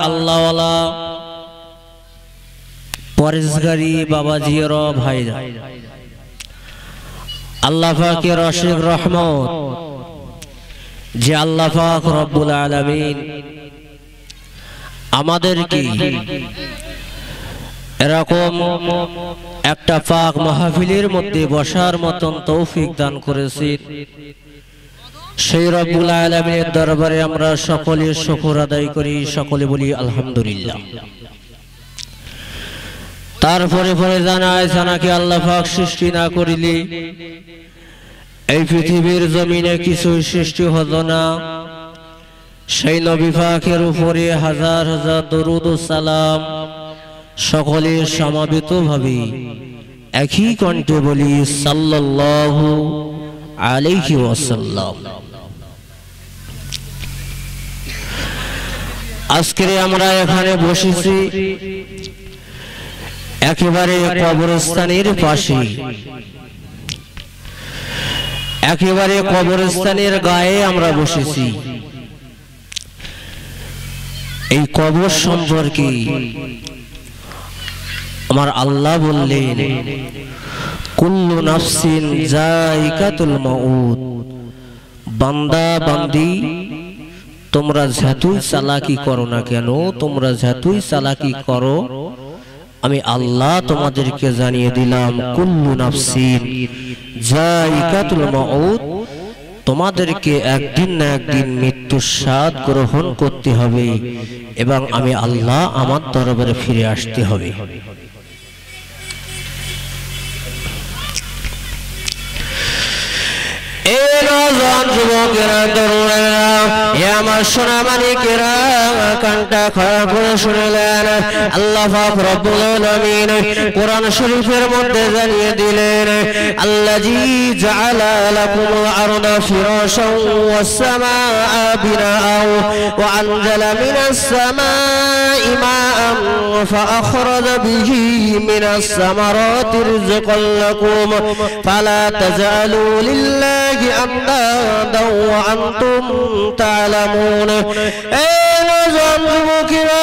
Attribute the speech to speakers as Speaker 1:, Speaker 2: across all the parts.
Speaker 1: আল্লাহওয়ালা পরেশগারী বাবাজিরা ভাইরা, আল্লাহ পাকের অশেষ রহমত যে আল্লাহ পাক রব্বুল আলামিন আমাদেরকে এরকম একটা পাক মাহফিলের মধ্যে বসার মতন তৌফিক দান করেছেন। সেই রব্বুল আলামিনের দরবারে আমরা সকলে শুকর আদায় করি, সকলে বলি আলহামদুলিল্লাহ। তারপরে পরে জানায় জানাকে আল্লাহ পাক সৃষ্টি না করিলে এই পৃথিবীর জমিনে কিছু সৃষ্টি হতো না। সেই নবী পাকের উপরে হাজার হাজার দরুদ ও সালাম সকলে সমাবেতভাবে একই কণ্ঠে বলি সাল্লাল্লাহু আলাইহি ওয়াসাল্লাম। আজকে আমরা এখানে বসেছি একেবারে কবরস্থানের পাশে, একেবারে কবরস্থানের গায়ে আমরা বসেছি। এই কবর সম্পর্কে আমার আল্লাহ বললেন কুল্লু নাফসিন যায়িকাতুল মাউত, বান্দা বান্দি তোমরা যতই চালাকি করো না কেন, তোমরা যতই চালাকি করো আমি আল্লাহ তোমাদেরকে জানিয়ে দিলাম কুল্লু নাফসিন যায়িকাতুল মাউত, তোমাদেরকে একদিন না একদিন মৃত্যুর স্বাদ গ্রহণ করতে হবে এবং আমি আল্লাহ আমার দরবারে ফিরে আসতে হবে। যুবকেরা তরুণেরা আমার সোনামানিকেরা কানটা খড়া করে শুনলেন আল্লাহ পাক রব্বুল আলামিন কোরআন শরীফের মধ্যে জানিয়ে দিলেন আল্লাযী জাআলা লাকুমুল আরদা ফিরাশান ওয়াস সামাআ বিনাআ ওয়া আনজালা মিনাস সামাই মাআন ফাআখরাজা বিহি মিনাস সামারাতি রিজকান লাকুম ফালা তাজআলু লিল্লাহি আমদাদা ওয়া আনতুম তা'লামুন। এই নওজোয়ান যুবকেরা,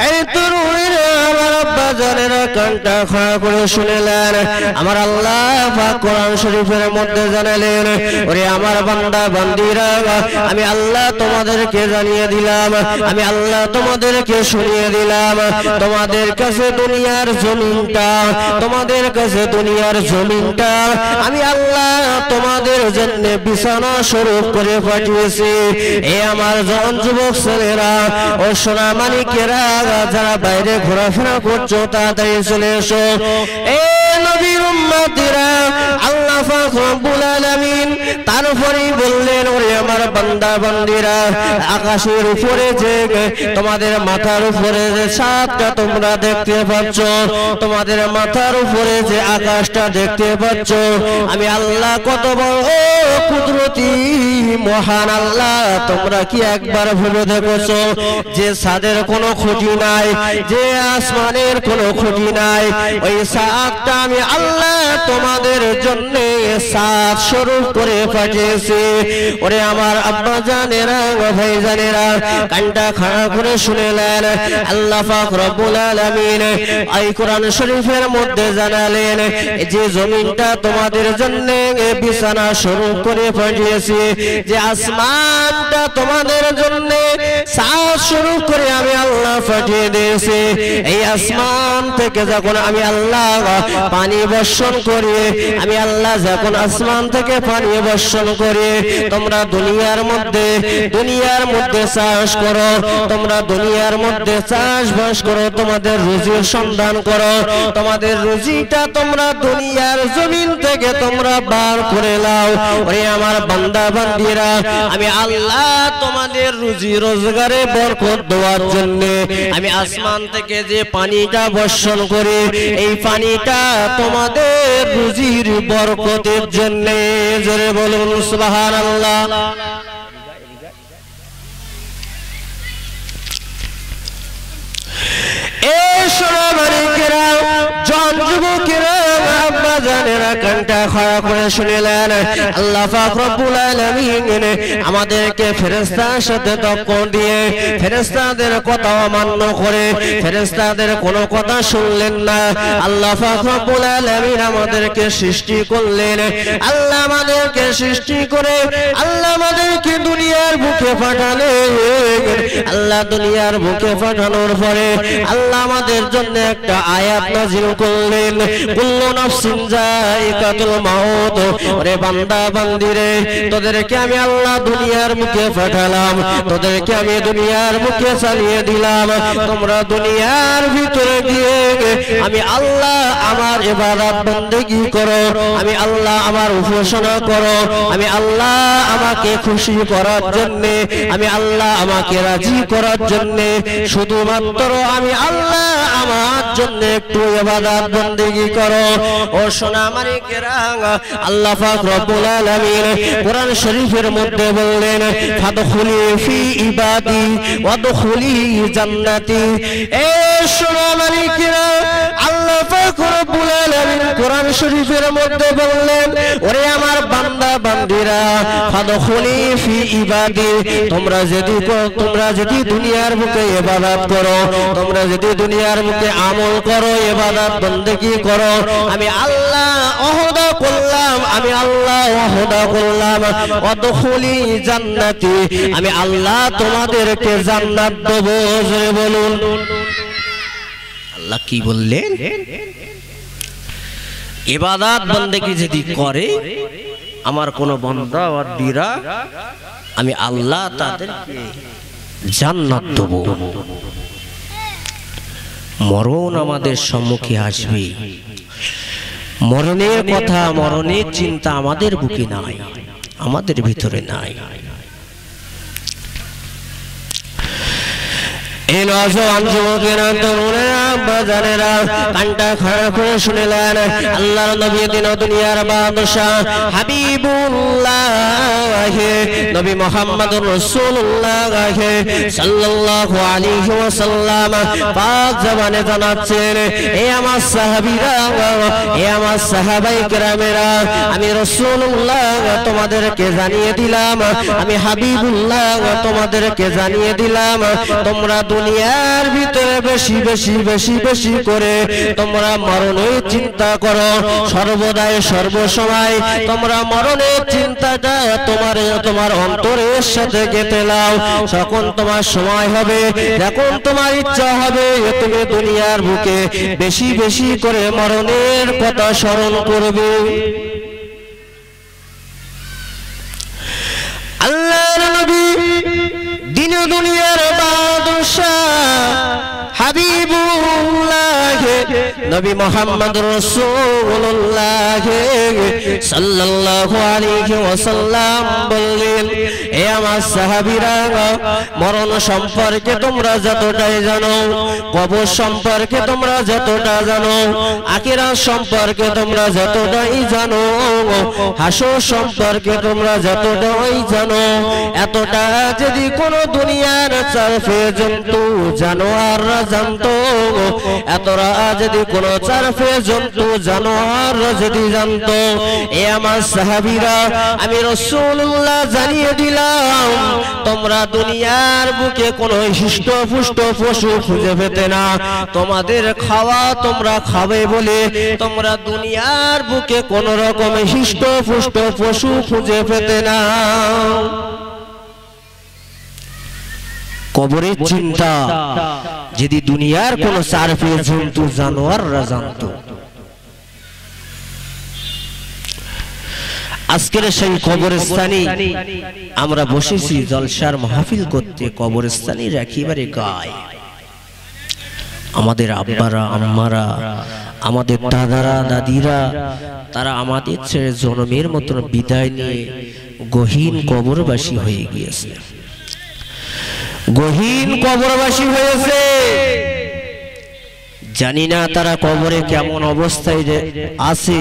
Speaker 1: এই তরুণীরা, আমার আব্বাজানেরা কানটা খাড়া করে শুনলেন আমার আল্লাহ পাক কোরআন শরীফের মধ্যে জানালেন ওরে আমার বান্দা বান্দিরা, আমি আল্লাহ তোমাদেরকে জানিয়ে দিলাম, আমি আল্লাহ তোমাদেরকে শুনিয়ে দিলাম, তোমাদের কাছে দুনিয়ার জমিনটা, তোমাদের কাছে দুনিয়ার জমিনটা আমি আল্লাহ তোমাদের জন্য বিছানা স্বরূপ করে পাঠিয়েছি। এ আমার জন যুবক ছেলেরা ও সোনামানিকেরা, যারা বাইরে ঘোরাফেরা করছো তাড়াতাড়ি চলে এসো। এ নবীর উম্মতিরা, আল্লাহ পাক রব্বুল আলামিন তারপরেই বললেন ওরে আমার বান্দা বান্দিরা, আকাশের উপরে যে তোমাদের মাথার উপরে যে চাঁদটা তোমরা দেখতে পাচ্ছ, তোমাদের মাথার উপরে যে আকাশটা দেখতে পাচ্ছ, আমি আল্লাহ কত বড় কুদরতি মহান আল্লাহ, তোমরা কি একবার ভেবে দেখেছো যে চাঁদের কোনো খুঁটি নাই, যে আসমানের কোনো খুঁটি নাই, ওই চাঁদটা আমি আল্লাহ তোমাদের জন্য চাঁদ স্বরূপ করে পাঠিয়েছি। ওরে আমার আব্বা জানেরা, ভাই জানেরা, কানটা খাড়া করে শুনলেন আল্লাহ পাক রব্বুল আলামিন এই কোরআন শরীফের মধ্যে জানালেন যে জমিনটা তোমাদের জন্য বিছানা স্বরূপ করে পাঠিয়েছি, যে আসমানটা তোমাদের জন্য চাঁদ স্বরূপ করে আমি আল্লাহ পাঠিয়ে দিয়েছি। এই আসমান থেকে যখন আমি আল্লাহ পানি বর্ষণ করি, আমি আল্লাহ যখন আসমান থেকে পানি বর্ষণ করি, তোমরা দুনিয়ার মধ্যে চাষ করো, তোমরা দুনিয়ার মধ্যে চাষবাস করো, তোমাদের রুজির সন্ধান করো, তোমাদের রুজিটা তোমরা দুনিয়ার জমিন থেকে তোমরা বার করে লাও। ওরে আমার বান্দা বান্দিরা, আমি আল্লাহ তোমাদের রুজি রোজগারে বরকত দেওয়ার জন্য আমি আসমান থেকে যে পানিটা বর্ষণ করি, এই পানিটা তোমাদের রুজির বরকতের জন্য। জোরে বলুন সুবহানাল্লাহ। এই সোনামানিকেরা, জন যুবকেরা, আব্বা জানেরা কানটা খড়া করে শুনলেন আল্লাহ পাক রব্বুল আলামিন আমাদেরকে ফেরেশতার সাথে টক্কর দিয়ে ফেরেশতাদের কথা অমান্য করে ফেরেশতাদের কোনো কথা শুনলেন না আল্লাহ পাক রব্বুল আলামিন আমাদেরকে সৃষ্টি করলেন আল্লাহ আমাদেরকে সৃষ্টি করে আল্লাহ আমাদেরকে দুনিয়ার বুকে পাঠালেন আল্লাহ দুনিয়ার বুকে পাঠানোর পরে আল্লাহ আমাদের জন্য একটা আয়াত নাযিল করলেন কুল্লু নাফসিন যায়িকাতুল মাউত ওরে বান্দা বান্দিরে তোদেরকে আমি আল্লাহ দুনিয়ার বুকে পাঠালাম তোদেরকে আমি দুনিয়ার বুকে চালিয়ে দিলাম তোমরা দুনিয়ার ভিতরে গিয়ে আমি আল্লাহ আমার ইবাদত বন্দেগী করো আমি আল্লাহ আমার উপাসনা করো আমি আল্লাহ আমাকে খুশি করার জন্য আমি আল্লাহ আমাকে রাজি করার জন্য শুধুমাত্র আমি আল্লাহ আমার জন্য একটু ইবাদত বন্দেগী করো ও সোনা মানিকেরা আল্লাহ পাক রব্বুল আলামিন কোরআন শরীফের মধ্যে বললেন ফাদখুলি ফি ইবাদি ওয়াদখুলি জান্নাতি এ সোনা মানিকেরা আল্লাহ পাক রব্বুল আলামিন কোরআন শরীফের মধ্যে বললেন ওরে আমার বান্দা বান্দিরা ফাদখুলি ফি ইবাদি তোমরা যদি দুনিয়ার বুকে ইবাদত করো তোমরা যদি দুনিয়ার বুকে আমল করো ইবাদত বন্দেগী করো আমি আল্লাহ ওয়াহদা করলাম আমি আল্লাহ ওয়াহদা করলাম ওয়াদখুলি জান্নাতি আমি আল্লাহ তোমাদেরকে জান্নাত দেব জোরে বলুন আল্লাহ কি বললেন ইবাদত বন্দেগী যদি করে আমার কোন বান্দা বান্দীরা আমি আল্লাহ তাদেরকে জান্নাত দেব মরণ আমাদের সম্মুখে আসবে মরণের কথা মরণের চিন্তা আমাদের বুকে নাই আমাদের ভিতরে নাই এই নওজোয়ান যুবকেরা তরুণেরা বাজারেরা কানটা খড়া করে শুনলেন আল্লাহর নবী দিন দুনিয়ার বাদশা হাবিবুল্লাহ নবী মুহাম্মদুর রাসূলুল্লাহ সাল্লাল্লাহু আলাইহি ওয়াসাল্লাম পাক জবানে জানাচ্ছেন এ আমার সাহাবীরা এ আমার সাহাবায়ে কেরামেরা আমি রাসূলুল্লাহ তোমাদেরকে জানিয়ে দিলাম আমি হাবিবুল্লাহ তোমাদেরকে জানিয়ে দিলাম তোমরা দুনিয়ার ভিতরে বেশি বেশি বেশি বেশি করে তোমরা মরণের চিন্তা করো সর্বদাই সর্বসময় তোমরা মরণের চিন্তাটা তোমার অন্তরের সাথে গেঁথে নাও যখন তোমার সময় হবে যখন তোমার ইচ্ছা হবে তুমি দুনিয়ার বুকে বেশি বেশি করে মরণের কথা স্মরণ করবে আল্লাহর নবী দিন দুনিয়ার বাদশা হাবিবুল্লাহ নবী মুহাম্মদ রাসূলুল্লাহ সাল্লাল্লাহু আলাইহি ওয়াসাল্লাম বললেন এ আমার সাহাবীরা মরণ সম্পর্কে তোমরা যতটাই জানো কবর সম্পর্কে তোমরা যতটা জানো আখিরাত সম্পর্কে তোমরা যতটাই জানো হাসর সম্পর্কে তোমরা যতটাই জানো এতটা যদি কোন দুনিয়ার চারফে জন্তু জানোয়াররা জানতো এতটা যদি কোন চারফে জন্তু জানোয়াররা যদি জানতো এ আমার সাহাবীরা আমি রাসূলুল্লাহ জানিয়ে দিলাম তোমরা দুনিয়ার বুকে কোন হিষ্টপুষ্ট পশু খুঁজে পেতে না তোমাদের খাওয়া তোমরা খাবে বলে তোমরা দুনিয়ার বুকে কোন রকম হিষ্টপুষ্ট পশু খুঁজে পেতে না কবরের চিন্তা যদি দুনিয়ার কোন চারফে জন্তু জানোয়াররা জানতো আজকের সেই কবরস্থানে আমরা বসেছি জলসার মাহফিল করতে কবরস্থানের একেবারে গায়ে আমাদের আব্বারা আম্মারা আমাদের দাদারা দাদিরা তারা আমাদের ছেড়ে জন্মের মতন বিদায় নিয়ে গহীন কবরবাসী হয়ে গিয়েছে গহীন কবরবাসী হয়েছে জানি না তারা কবরে কেমন অবস্থায় আছে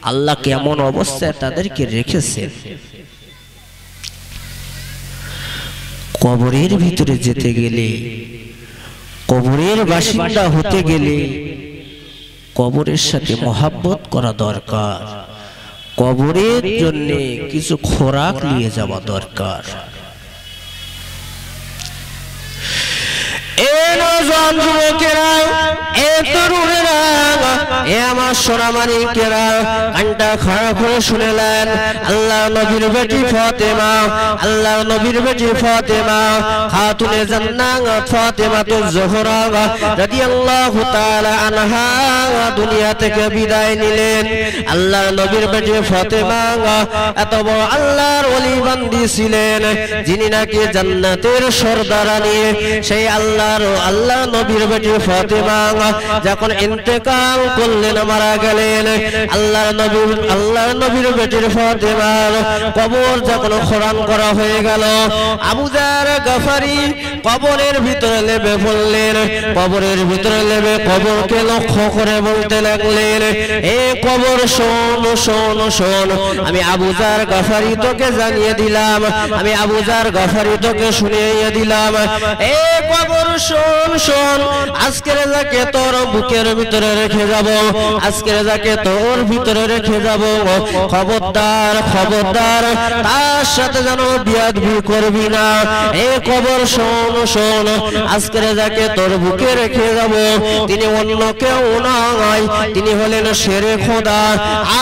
Speaker 1: আল্লাহ কেমন অবস্থায় তাদেরকে রেখেছেন কবরের ভিতরে যেতে গেলে কবরের বাসিন্দা হতে গেলে কবরের সাথে মহব্বত করা দরকার, কবরের জন্য কিছু খোরাক নিয়ে যাওয়া দরকার। নওজোয়ান যুবকেরা, তরুণেরা, আমার সোনামানিকেরা, কানটা খাড়া করে শুনেলেন। আল্লাহ নবীর বেটি ফাতেমা, আল্লাহ নবীর বেটি ফাতেমা, খাতুনে জান্নাত ফাতেমাতুজ জোহরা রাদিয়াল্লাহু তাআলা আনহা দুনিয়া থেকে বিদায় নিলেন। আল্লাহ নবীর বেটি ফাতেমা এত বড় আল্লাহর ওলি বান্দি ছিলেন, যিনি নাকি জান্নাতের সর্দারানী। সেই আল্লাহ নবীর বেটি ফাতেমা যখন ইন্তেকাল করলেন, মারা গেলেন, আল্লাহর নবীর বেটির ফাতেমার কবর যখন খনন করা হয়ে গেল, আবু যার গফারি কবরের ভিতরে নেমে পড়লেন। কবরের ভিতরে নেমে কবরকে লক্ষ্য করে বলতে লাগলেন, এ কবর শোন শোন শোন, আমি আবু যার গফারি তোকে জানিয়ে দিলাম, আমি আবু যার গফারি তোকে শুনিয়ে দিলাম। এ কবর শোন শোন, আজকের যাকে তোর বুকের ভিতরে রেখে যাব, আজকের যাকে তোর ভিতরে রেখে যাব, খবরদার খবরদার তার সাথে যেন বিয়াদবি করবি না। এ কবর শোন শোন, আজকের যাকে তোর বুকে রেখে যাব, তিনি অন্য কেউ নয়, তিনি হলেন শেরে খোদা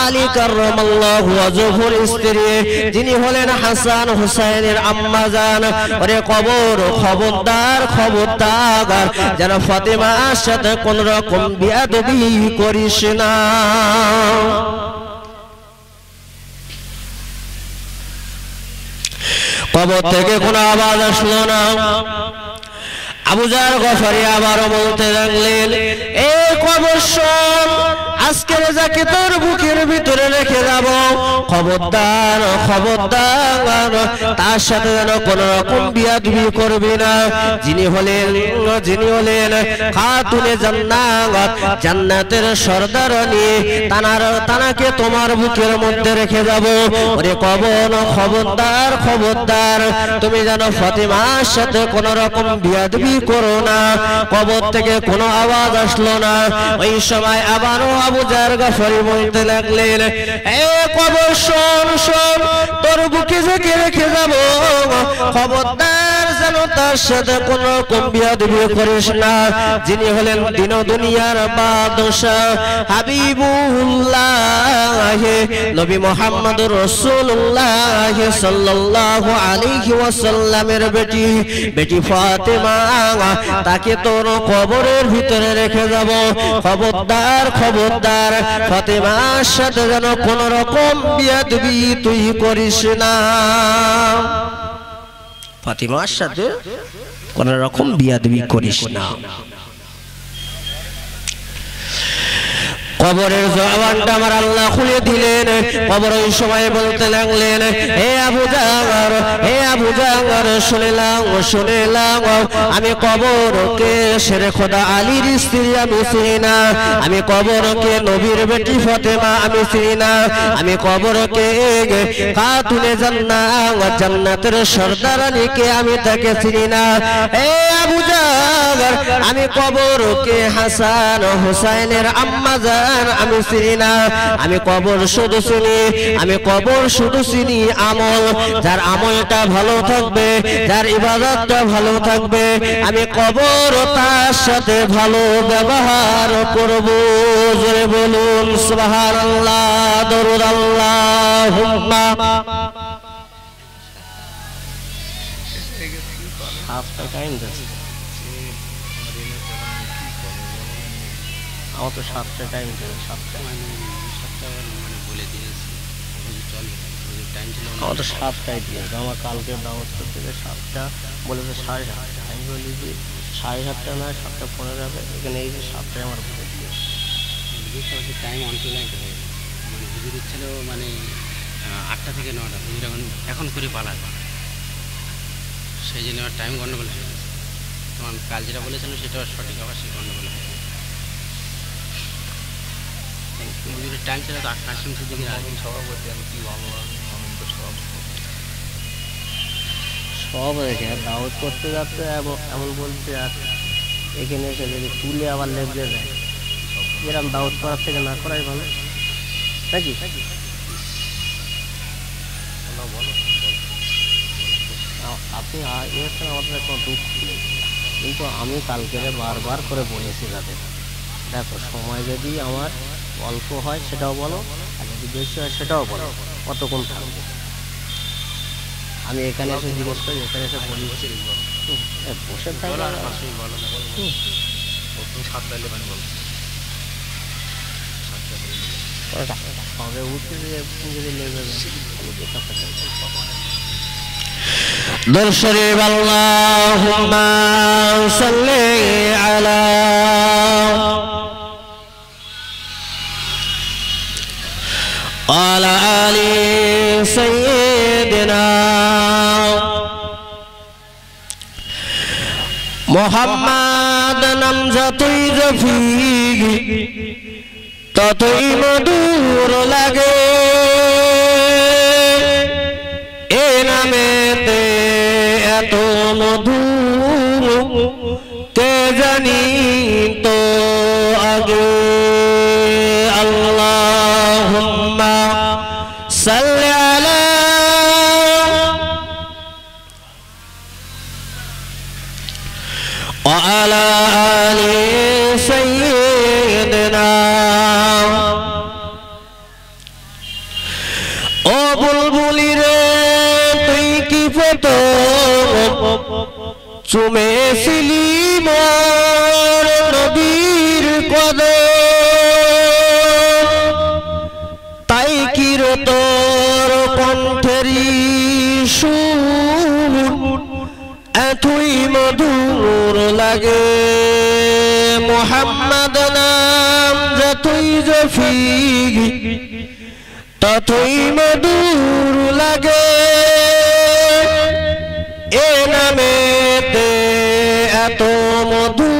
Speaker 1: আলী কাররামাল্লাহু ওয়াজহুর স্ত্রী, যিনি হলেন হাসান হুসাইনের আম্মা জান। ওরে কবর খবরদার খবরদার, যেন ফাতেমার সাথে কোন রকম বিয়াদবি করিস না। কবর থেকে কোনো আওয়াজ আসলো না। আবু যার গফারি আবারও বলতে লাগলেন, এ কবর শোন, আজকের যাকে তোর বুকের ভিতরে রেখে যাব, খবরদার খবরদার তার সাথে যেন কোন রকম বিয়াদবি করবি না। যিনি হলেন খাতুনে জান্নাত, জান্নাতের সর্দারনী, তানাকে তোমার বুকের মধ্যে রেখে যাব। ওরে কবর খবরদার খবরদার, তুমি যেন ফাতেমার সাথে কোন রকম বিয়াদবি করো না। কবর থেকে কোনো আওয়াজ আসলো না। ওই সময় আবারও আবু যার গফারি বলতে লাগলেন, এ কবর শোন শোন, তোর বুকে থেকে রেখে যাব, খবরদার যেন তার সাথে কোন রকম বিয়াদবি করিস না। যিনি হলেন দিন দুনিয়ার বাদশাহ হাবিবুল্লাহ নবী মুহাম্মদুর রাসূলুল্লাহ সাল্লাল্লাহু আলাইহি ওয়াসাল্লামের বেটি ফাতেমা, তাকে তোর কবরের ভিতরে রেখে যাব, খবরদার খবরদার ফাতেমার সাথে যেন কোন রকম বিয়াদবি তুই করিস না। ফাতেমার সাথে কোন রকম বিয়াদবি করিস না। কবরের জবানটা আমার আল্লাহ খুলে দিলেন। কবর ওই সময় বলতে লাগলেন, হে আবু যার, হে আবু যার, শুনিলাম আমি কবরকে শেরে খোদা আলীর স্ত্রী আমি চিনি না, আমি কবরকে নবীর বেটি ফাতেমা আমি চিনি না, আমি কবরকে খাতুনে জান্নাত, জান্নাতের সর্দারানীকে আমি তাকে চিনি না। হে আবু যার, আমি কবরকে হাসান হুসাইনের আম্মা জান আমি চিনি না, আমি কবর শুধু চিনি, আমি কবর শুধু চিনি আমল, যার আমলটা ভালো থাকবে, যার ইবাদতটা ভালো থাকবে, আমি কবর তার সাথে ভালো ব্যবহার করব। জোরে বলুন সুবহানাল্লাহ, দরুদ আল্লাহুম্মা। হাফটা টাইম দিচ্ছে, আমার তো 7টা টাইম ছিল, 7টা মানে বলে দিয়েছি, আমার তো 7টায় দিয়েছে, আমার কালকে দাওয়াত করতে 7টা বলেছে 7:30, আমি বলি যে 7:30 নয় 7:15 হবে, এখানে এই যে 7টায় আমার বলে দিয়েছে। টাইম অনলাইন মানে হুজুর ছিল মানে 8টা থেকে 9টা, হুজুর এখন করে পালাবে, সেই জন্য আমার টাইম গন্ডগোল হয়ে গেছে। তোমার কাল যেটা বলেছিল সেটা সঠিক, আবার সেই গন্ডগোল হয়ে গেছে। টাইম ছিল তো 8টা দিকে সভাপতি, আমি কি সব রেখে দাওয়াত করতে যাচ্ছে এমন বলছে, আর এখানে এসে যদি তুলে আবার লেগে যায় এরকম দাওয়াত করার থেকে না করাই ভালো নাকি? আপনি এসেছেন আমাদের কোনো দুঃখ নেই, কিন্তু আমি কালকে বারবার করে বলেছি যাদের দেখো সময় যদি আমার অল্প হয় সেটাও বলো, আর যদি বেশি হয় সেটাও বলো, কতক্ষণ থাকবে। আমি এখানে এসে জিজ্ঞেস করি, এখানে এসে বলি বসে থাকবে হবে উঠে যদি লেগে দর্শরে আল্লাহুম্মা সাল্লি আলা আলা আলি সাইয়্যিদিনা মুহাম্মদ নাম যতই রফি ততই মধুর লাগে, এ নামেতে এত মধুর কে জানি তো আগে। আল্লাহুম্মা সাল্লি আলা ওয়া আলা আলি সাইয়্যিদিনা। ও বুলবুলি রে তুই কি ফটো চুমেছিলি মোর নবীর কদম, তাই কি রে তোর কণ্ঠেরি সুর এতই মধুর লাগে। মুহাম্মদ নাম যতই জফি ততই মধুর লাগে, এ নামেতে এত মধু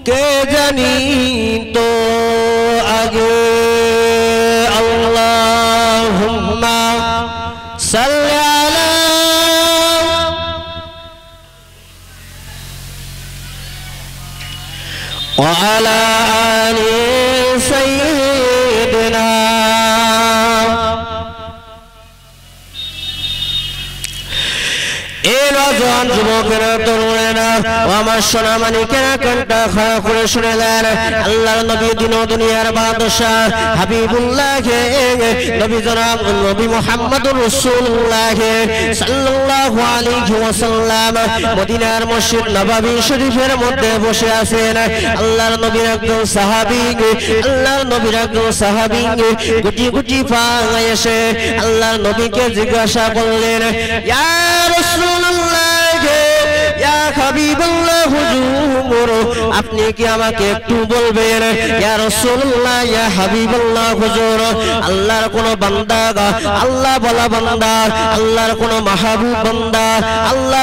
Speaker 1: কে জানি তো আগে। আল্লাহুম্মা সাল্লি আলা ওয়া আলা আলি সাইয়্যিদিনা। নওজোয়ান যুবকেরা তরুণেরা ও আমার সোনামানিকেরা কানটা খাড়া করে শুনেলেন, আল্লাহর নবী দিন ও দুনিয়ার বাদশাহ হাবিবুল্লাহ নবী জনাব নবী মুহাম্মদুর রাসূলুল্লাহ সাল্লাল্লাহু আলাইহি ওয়াসাল্লাম মদিনার মসজিদ নববী শরীফের মধ্যে বসে আছেন। আল্লাহর নবীর একজন সাহাবী, আল্লাহর নবীর একজন সাহাবী গুটি গুটি পায়ে এসে আল্লাহর নবীকে জিজ্ঞাসা করলেন, ইয়া রাসূলুল্লাহ, ইয়া হাবিবাল্লাহ হুজুর, আপনি কি আমাকে একটু বলবেন? ইয়া রাসূলুল্লাহ, ইয়া হাবিবাল্লাহ হুজুর, আল্লাহর কোন বান্দা, আল্লাহ বলা বান্দা, আল্লাহর কোন মাহবুব বান্দা, আল্লাহ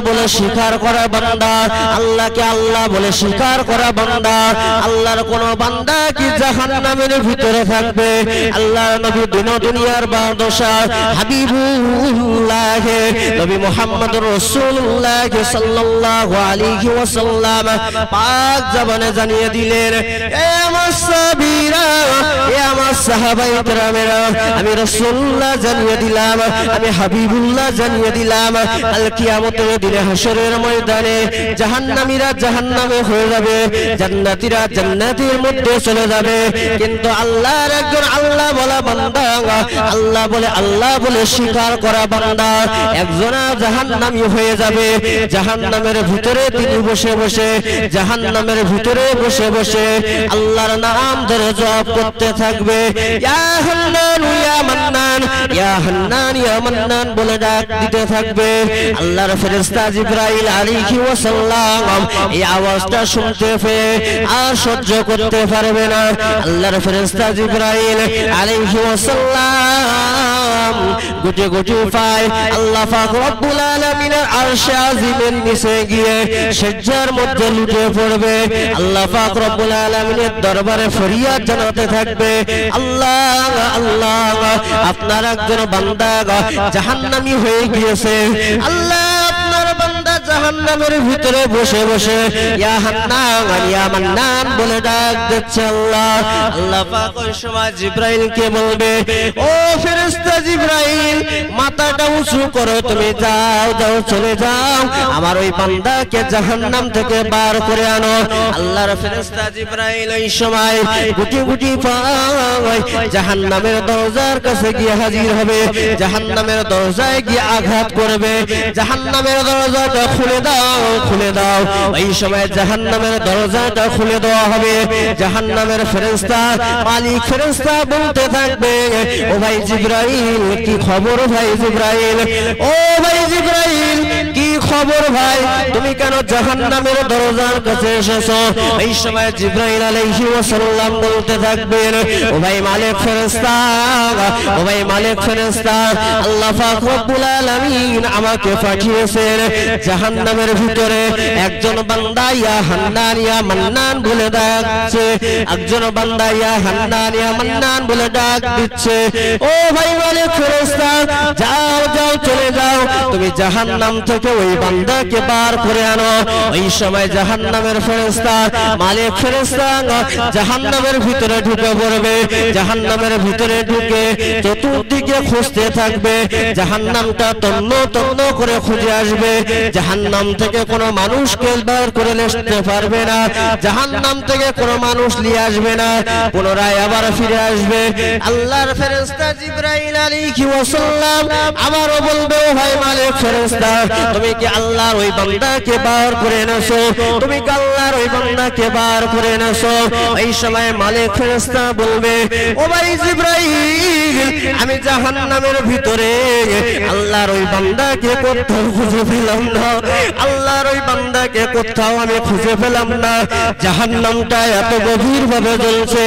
Speaker 1: বলে স্বীকার করা বান্দা, আল্লাহকে আল্লাহ বলে স্বীকার করা বান্দা, আল্লাহর কোন বান্দা কি জাহান্নামের ভিতরে থাকবে? আল্লাহর নবী দিন দুনিয়ার বাদশাহ হাবিবুল্লাহ নবী মুহাম্মদুর রাসূলুল্লাহ সাল্লাল্লাহু আলাইহি ওয়াসাল্লাম পাক জবানে জানিয়ে দিলেন, এ আমার সাহাবীরা, এ আমার সাহাবায়ে কেরামেরা, আমি রাসূলুল্লাহ জানিয়ে দিলাম, আমি হাবিবুল্লাহ জানিয়ে দিলাম, কাল কিয়ামতের দিনে হাশরের ময়দানে জাহান্নামীরা জাহান্নামে হয়ে যাবে, জান্নাতীরা জান্নাতের মধ্যে চলে যাবে, কিন্তু আল্লাহর একজন আল্লাহ বলা বান্দা, আল্লাহ বলে স্বীকার করা বান্দা একজন জাহান্নামী হয়ে যাবে। জাহান্নামের ভিতরে তিনি বসে বসে, জাহান্নামের ভিতরে বসে বসে আল্লাহর নাম ধরে জপ করতে থাকবে, ইয়া হান্নান ইয়া মান্নান, ইয়া হান্নান ইয়া মান্নান বলে ডাক দিতে থাকবে। আল্লাহর ফেরেশতা জিবরাইল আলাইহি ওয়াসাল্লাম এই আওয়াজটা শুনতে পেয়ে আর সহ্য করতে পারবে না। আল্লাহর ফেরেশতা জিবরাইল আলাইহি ওয়াসাল্লাম গুটি গুটি পায় আল্লাহ পাক রব্বুল আলামিনের আরশে আজিমের নিচে গিয়ে সিজদার মধ্যে লুটিয়ে পড়বে। আল্লাহ পাক রব্বুল আলামিনের দরবারে ফরিয়াদ জানাতে থাকবে, আল্লাহ আল্লাহ, আপনার একজন বান্দা জাহান্নামী হয়ে গিয়েছে, আল্লাহ আপনার বান্দা জাহান্নামের ভিতরে বসে বসে ইয়া হান্নান ইয়া মান্নান বলে ডাক দিচ্ছে আল্লাহ। আল্লাহ পাক ওই সময় জিবরাইলকে বলবে, ও ফেরেশতা জিবরাইল, মাথাটা উঁচু করো, তুমি যাও যাও চলে যাও, আমার ওই বান্দাকে জাহান্নাম থেকে বার করে আনো। আল্লাহর ফেরেশতা জিবরাইল ওই সময় গুটি গুটি পায় জাহান্নামের দরজার কাছে গিয়ে হাজির হবে, জাহান্নামের দরজায় গিয়ে আঘাত করবে, জাহান্নামের দরজাটা খুলে দাও খুলে দাও। এই সময় জাহান্নামের দরজাটা খুলে দেওয়া হবে। জাহান্নামের ফেরেশতা মালিক ফেরেশতা বলতে থাকবে, ও ভাই জিবরাইল কি খবর ভাই জিবরাইল, ও ভাই জিবরাইল কি খবর ভাই, তুমি কেন জাহান্নামের দরজার কাছে এসেছো? এই সময় জিবরাইল আলাইহিস সালাম বলতে থাকবেন, ও ভাই মালিক ফেরেশতা, ও ভাই মালিক ফেরেশতা, আল্লাহ পাক রব্বুল আলামিন আমাকে পাঠিয়েছেন জাহান্নামের ভিতরে একজন বান্দা ইয়া হান্নান ইয়া মান্নান বলে ডাকছে, একজন বান্দা ইয়া হান্নান ইয়া মান্নান বলে ডাক দিচ্ছে। ও ভাই মালিক ফেরেশতা, যাও যাও চলে যাও, তুমি জাহান্নাম থেকে ওই বান্দাকে বার করে আনো। ওই সময় জাহান্নামের ফেরেশতা মালিক ফেরেশতা জাহান্নামের ভিতরে ঢুকে পড়বে, জাহান্নামের ভিতরে ঢুকে চতুর্দিকে খুঁজতে থাকবে, জাহান্নামটা তন্ন তন্ন করে খুঁজে আসবে, জাহান্নাম থেকে কোনো মানুষকে বার করে নিতে পারবে না, জাহান্নাম থেকে কোনো মানুষ নিয়ে আসবে না, পুনরায় আবার ফিরে আসবে। আল্লাহর ফেরেশতা জিবরাইল আলাইহিস সালাম আবারও বলবে, ও ভাই মালিক ফেরেশতা, তুমি কি আল্লাহর ওই বান্দাকে বার করে এনেছো, তুমি কি আল্লাহর ওই বান্দাকে বার করে এনেছো? এই সময় মালিক ফেরেশতা বলবে, ও ভাই জিবরাইল, আমি জাহান্নামের ভিতরে আল্লাহর ওই বান্দাকে কোথাও খুঁজে পেলাম না, আল্লাহর ওই বান্দাকে কোথাও আমি খুঁজে পেলাম না, জাহান্নামটা এত গভীর ভাবে জ্বলছে,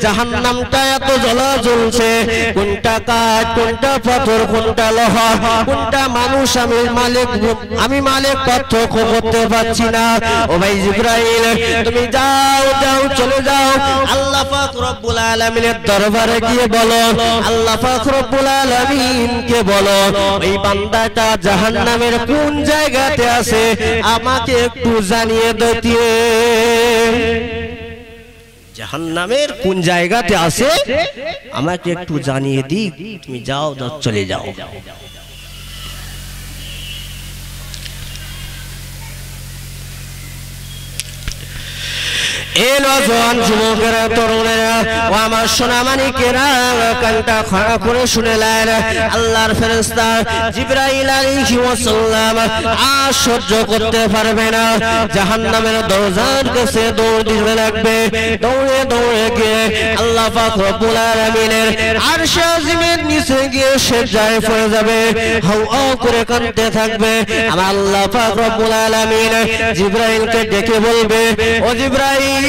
Speaker 1: জাহান্নামটা এত জ্বলা জ্বলছে, কোনটা কাঠ কোনটা পাথর কোনটা লোহা কোনটা মানুষ আমি মালিক পার্থক্য করতে পারছি না। ও ভাই জিবরাইল, তুমি যাও যাও চলে যাও, আল্লাহ পাক রব্বুল আলামিনের দরবারে গিয়ে বলো, আল্লাহ পাক রব্বুল আলামিনকে বলো, এই বান্দাটা জাহান্নামের কোন জায়গাতে আছে আমাকে একটু জানিয়ে দিতে, জাহান্নামের কোন জায়গাতে আছে আমাকে একটু জানিয়ে দিক, তুমি যাও যাও চলে যাও। এই নজওয়ান যুবকেরা তরুণেরা ও আমার সোনামানিকেরা কানটা খাড়া করে শুনেলেন, আল্লাহর ফেরেশতা জিবরাইল আলাইহিস সালাম আর সহ্য করতে পারবে না, জাহান্নামের দরজার কাছে দৌড় দিতে লাগবে, দৌড়ে দৌড়ে গিয়ে আল্লাহ পাক রব্বুল আলামিনের আরশ আজিমের নিচে গিয়ে সেজদায় পড়ে যাবে, হাউ হাউ করে কাঁদতে থাকবে। আমার আল্লাহ পাক রব্বুল আলামিন জিবরাইলকে ডেকে বলবে, ও জিবরাইল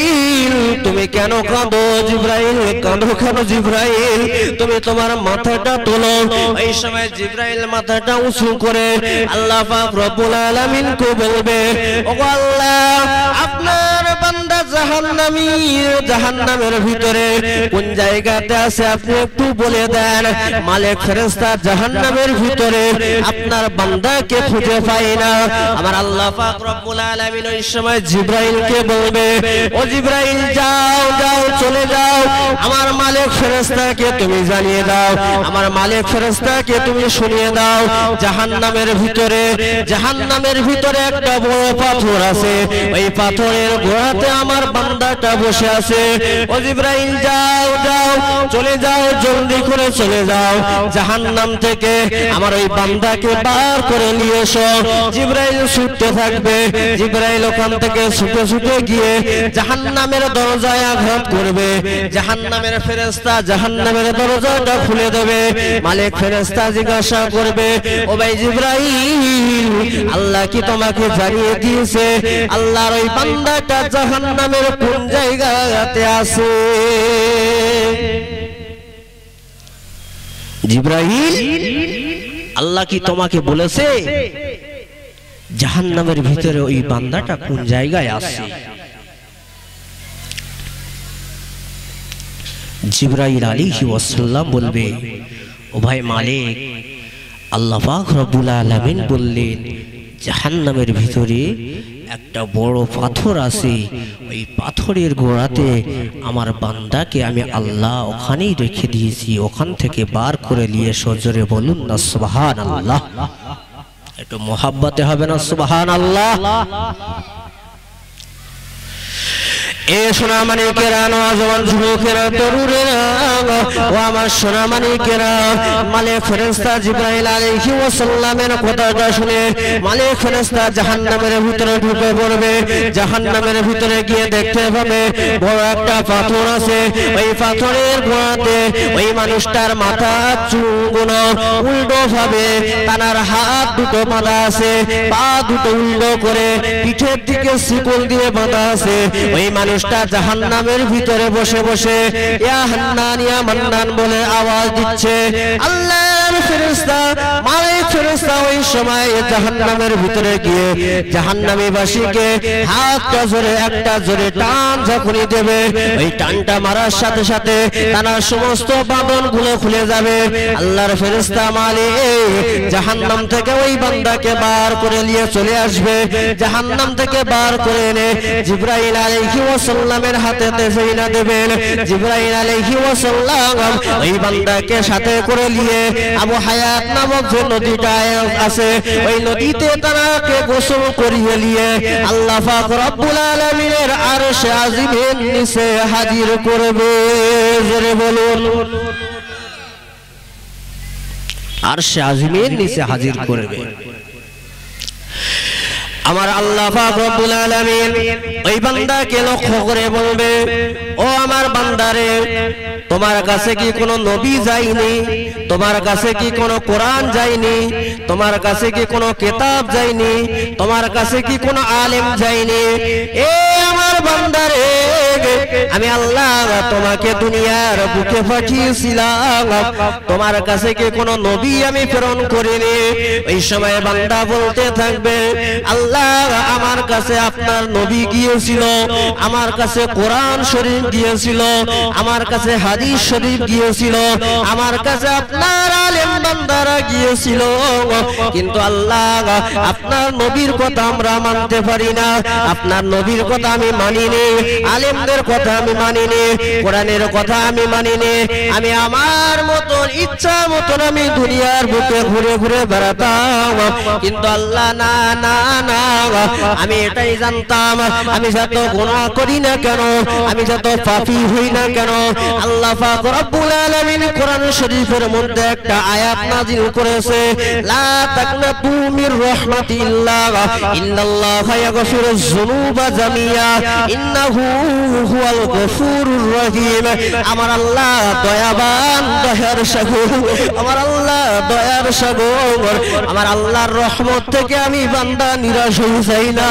Speaker 1: তুমি কেন কাঁদো? জিবরাইল কাঁদো কেন? জিবরাইল তুমি তোমার মাথাটা তোলো। এই সময় জিবরাইল মাথাটা উঁচু করে আল্লাহ পাক রব্বুল আলামিনকে বলবে, ও আল্লাহ, আপনার বান্দা জাহান্নামী, জাহান্নামের ভিতরে কোন জায়গাতে আছে আপনি একটু বলে দেন। মালিক ফেরেশতা জাহান্নামের ভিতরে আপনার বান্দাকে খুঁজে পায় না। আমার আল্লাহ পাক রব্বুল আলামিন ওই সময় জিবরাইলকে বলবে, ও জিবরাইল যাও যাও চলে যাও, আমার মালিক ফেরেশতাকে তুমি জানিয়ে দাও, আমার মালিক ফেরেশতাকে তুমি শুনিয়ে দাও, জাহান্নামের ভিতরে একটা বড় পাথর আছে, ওই পাথরের গোড়াতে আমার বান্দাটা বসে আছে। ও জিবরাইল যাও যাও চলে যাও, জলদি করে চলে যাও, জাহান্নাম থেকে আমার ওই বান্দাকে বার করে নিয়ে এসো। জিবরাইল ছুটতে থাকবে, জিবরাইল ওখান থেকে ছুটে ছুটে গিয়ে জাহান্নামের দরজায় আঘাত করবে, জাহান্নামের ফেরেশতা জাহান্নামের দরজাটা খুলে দেবে। মালিক ফেরেশতা জিজ্ঞাসা করবে, ও ভাই জিবরাইল, আল্লাহ কি তোমাকে জানিয়ে দিয়েছে আল্লাহর ওই বান্দাটা জাহান্নামের কোন জায়গাতে আছে? জিবরাইল, আল্লাহ কি তোমাকে বলেছে জাহান্নামের ভিতরে ওই বান্দাটা কোন জায়গায় আছে? জিবরাইল আলাইহিস সালাম বলবে, ও ভাই মালিক, আল্লাহ পাক রব্বুল আলামিন বললেন জাহান্নামের ভিতরে একটা বড় পাথর আছে, ওই পাথরের গোড়াতে আমার বান্দাকে আমি আল্লাহ ওখানেই রেখে দিয়েছি, ওখান থেকে বার করে নিয়ে সজোরে বলুন না সুবহানাল্লাহ। একটু মোহাব্বতে হবে না সুবহানাল্লাহ। এ সোনামানিকেরা, নওজওয়ান যুবকেরা, তরুণেরা, ও আমার সোনামানিকেরা, মালিক ফেরেশতা জিবরাইল আলাইহি ওয়াসাল্লামের কথাটা শুনে মালিক ফেরেশতা জাহান্নামের ভিতরে ঢুকে পড়বে। জাহান্নামের ভিতরে গিয়ে দেখতে পাবে বড় একটা পাথর আছে, ওই পাথরের গোড়াতে ওই মানুষটার মাথা চুলগুলো উল্টো ভাবে, তার হাত দুটো বাঁধা আছে, পা দুটো উল্টো করে পিঠের দিকে শিকল দিয়ে বাঁধা আছে। ওই মানুষটা জাহান্নামের ভিতরে বসে বসে ইয়া হান্নান ইয়া মান্নান বলে আওয়াজ দিচ্ছে। আল্লাহর ফেরেশতা মালিক ফেরেশতা ওই সময় জাহান্নামের ভিতরে গিয়ে জাহান্নামীবাসীকে হাতটা জোরে একটা জোরে টান যখনই দেবে, ওই টানটা মারার সাথে সাথে তার সমস্ত বাঁধনগুলো খুলে যাবে। আল্লাহর ফেরেশতা মালিক জাহান্নাম থেকে ওই বান্দাকে বার করে নিয়ে চলে আসবে। জাহান্নাম থেকে বার করে এনে জিবরাইল আলাইহি ওয়াসাল্লামের হাতে তেজইনা দেবেন। জিবরাইল আলাইহি ওয়াসাল্লাম ওই বান্দাকে সাথে করে নিয়ে আবু হায়াত নামক যে নদীটা আছে, ওই নদীতে তাকে গোসল করিয়ে নিয়ে আল্লাহ পাক রব্বুল আলামিনের আরশে আজিমের নিচে হাজির করবে। জোরে বলুন, আরশে আজিমের নিচে হাজির করবে। আমার আল্লাহ পাক রব্বুল আলামিন ওই বান্দাকে লক্ষ্য করে বলবে, ও আমার বান্দারে, তোমার কাছে কি কোনো নবী যায়নি? তোমার কাছে কি কোনো কোরআন যায়নি? তোমার কাছে কি কোনো কিতাব যায়নি? তোমার কাছে কি কোনো আলেম যায়নি? এ আমার বান্দারে, আমি আল্লাহ তোমাকে দুনিয়ার বুকে পাঠিয়েছিলাম, তোমার কাছে কি কোনো নবী আমি প্রেরণ করিনি? ওই সময় বান্দা বলতে থাকবে, আল্লাহ আমার কাছে আপনার নবী গিয়েছিল, আমার কাছে কোরআন শরীফ গিয়েছিল, আমার কাছে হাদিস শরীফ গিয়েছিল, আমার কাছে আপনার আলেম বান্দারা গিয়েছিল, কিন্তু আল্লাহ আপনার নবীর কথা আমরা মানতে পারি না, আপনার নবীর কথা আমি মানিনি, আলেমদের কথা আমি মানিনি, কোরআনের কথা আমি মানিনি। আমি আমার মতন ইচ্ছা মতন আমি দুনিয়ার বুকে ঘুরে ঘুরে বেড়াতাম, কিন্তু আল্লাহ না না না, আমি এটাই জানতাম, আমি যত গুনাহ করি না কেন, আমি যত পাপী হই না কেন, আল্লাহ পাক রব্বুল আলামিন কোরআন শরীফের মধ্যে একটা আয়াত নাযিল করেছে, লা তাকনাতু মির রাহমাতিল্লাহ ইন্নাল্লাহা ইয়াগফিরুয যুনুবা জামিয়া ইন্নাহু হুয়াল গফুরুর রহিম। আমার আল্লাহ দয়াবান, দয়ার সাগর, আমার আল্লাহ দয়ার সাগর। আমার আল্লাহর রহমত থেকে আমি বান্দা নিরাশ হয়ে যাই না।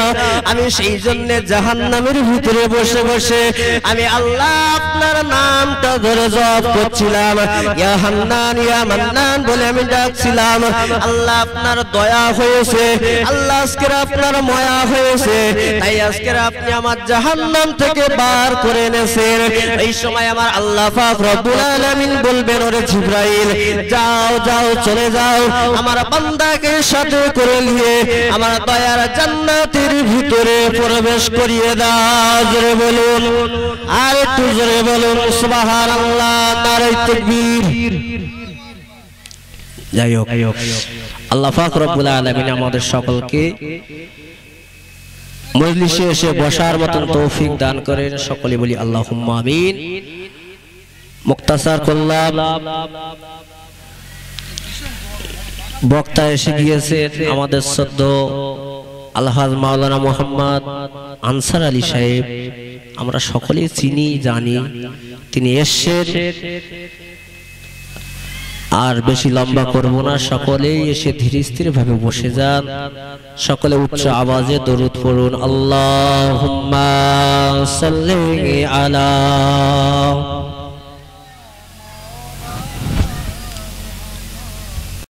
Speaker 1: আমি সেই জন্য জাহান্নামের ভিতরে বসে বসে আমি আল্লাহ আপনার নামটা ধরে জপ করছিলাম, ইয়া হান্নান ইয়া মান্নান বলে আমি ডাকছিলাম। আল্লাহ আপনার দয়া হয়েছে, আল্লাহ আজকে আপনার মায়া হয়েছে, তাই আজকে আপনি আমার জাহান্নাম থেকে বার করে এনেছেন। এই সময় আমার আল্লাহ পাক রব্বুল আলামিন বলবেন, ওরে জিবরাইল যাও যাও চলে যাও, আমার বান্দাকে সাথে করে নিয়ে আমার দয়ার জান্নাতের ভিতরে প্রবেশ করিয়ে দাও। জোরে বলুন, আর একটু জোরে বলুন সুবহানাল্লাহ, নারে তাকবীর। যাই হোক, আল্লাহ পাক রব্বুল আলামিন আমাদের সকলকে মজলিসে এসে বসার মতন তৌফিক দান করেন। সকলে বলি আল্লাহুম্মা আমিন। মুক্তাসার করলাম, বক্তা এসে গিয়েছে আমাদের সদ্য আলহাজ মাওলানা মোহাম্মদ আনসার আলী সাহেব, আমরা সকলেই চিনি জানি, তিনি এসেছেন। আর বেশি লম্বা করব না, সকলেই এসে ধীরে স্থির ভাবে বসে যান। সকলে উচ্চ আওয়াজে দরুদ পড়ুন, আল্লাহুম্মা সাল্লি আলা